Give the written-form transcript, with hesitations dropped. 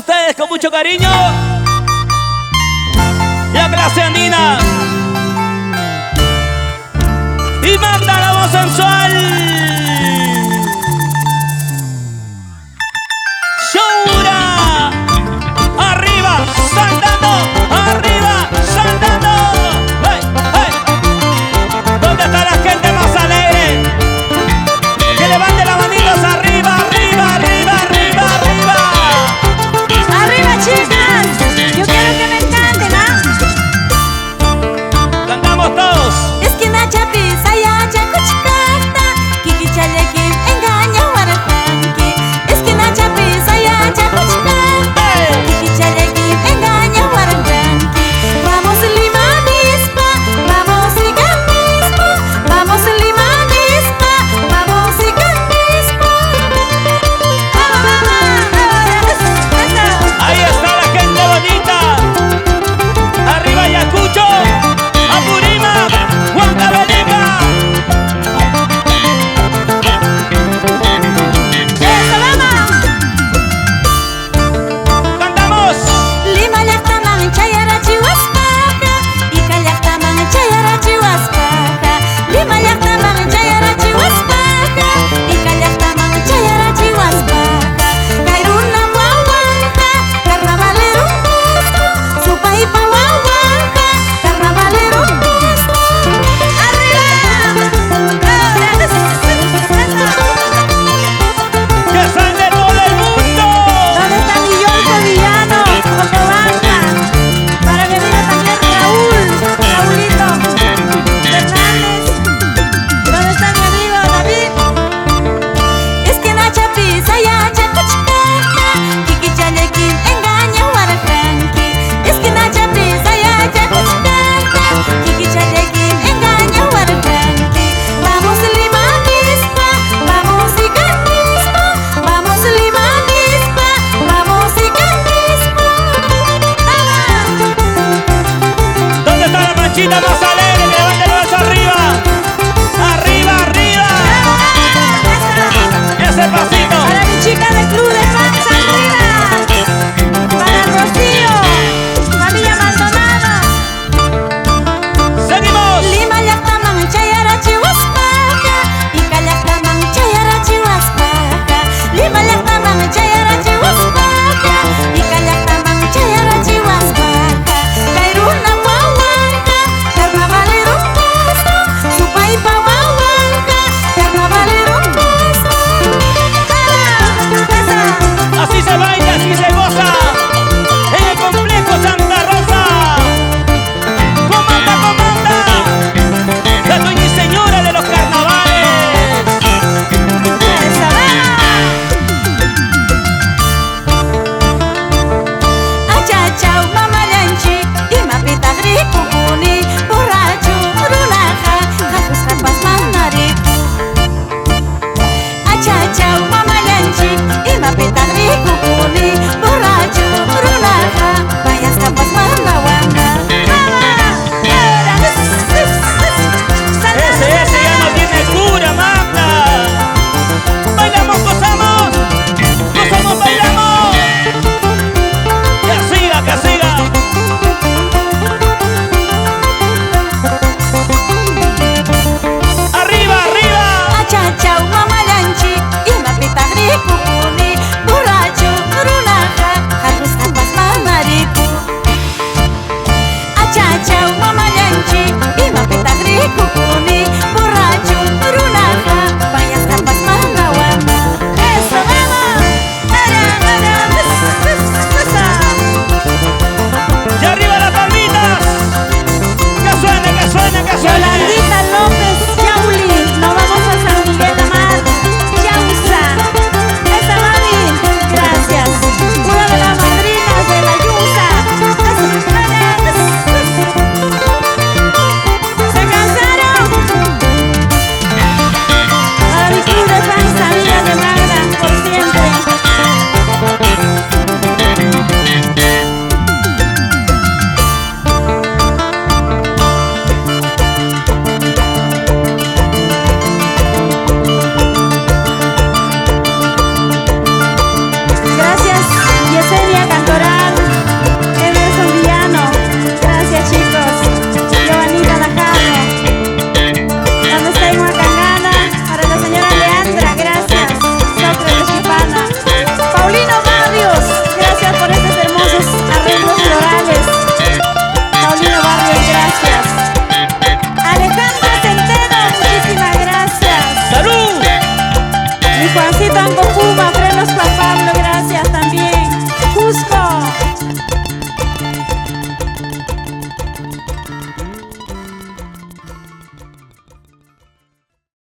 ustedes con mucho cariño la clase andina y manda la voz sensual. Shura, arriba, saltando, arriba, saltando. Hey, hey. ¿Dónde está la gente más alegre? Que levante las manitos arriba, arriba, arriba, arriba, arriba. Arriba, chicas. Yo quiero que me canten, ¿ah? Cantamos todos. Es que Nacha pisa ya chacuchicata, Kiki chalequín engaña huaratanqui. Es que Nacha pisa ya chacuchicata, Kiki chalequín engaña huaratanqui. Vamos Lima misma, vamos y misma, vamos Lima misma, vamos y misma. Ahí está la gente bonita. Arriba Ayacucho, Apurímac, Huancavelica. ¡Eso, vamos! Cantamos. Lima llaqtaman chayara chihuaspaqa, Ica llaqtaman chayara chihuaspaqa. Lima llaqtaman chayara chihuaspaqa, Ica llaqtaman chayara chihuaspaqa. Kay runa wawanqa, carnavalero puesto, supaypa wawanqa, carnavalero puesto. ¡Arriba! Que salga todo el mundo. ¿Dónde está mi Yolco Villano? Cocobamba. Para que venga también Raúl, Raulito Fernández. ¿Dónde está mi amigo David? Es que Nacha pisa ya chacuchicata, Kiki chalequín engaña huaratanqui. Es que Nacha pisa ya chacuchicata, Kiki chalequín engaña huaratanqui. Vamos Lima misma, vamos y misma, vamos Lima misma, vamos y misma. ¿Dónde está la manchita más alegre? Que levante el brazo arriba. Arriba, arriba. Ese pasito. Para mi chica del club de fans arriba. Para Rocío, familia Maldonado. Seguimos. Lima llaqtaman chayara chihuaspaqa, Ica llaqtaman chayara chihuaspaqa. Lima llaqtaman chayara chihuaspaqa, Ica llaqtaman chayara chihuaspaqa. Kay runa wawanqa, carnavalero Pongo Puma,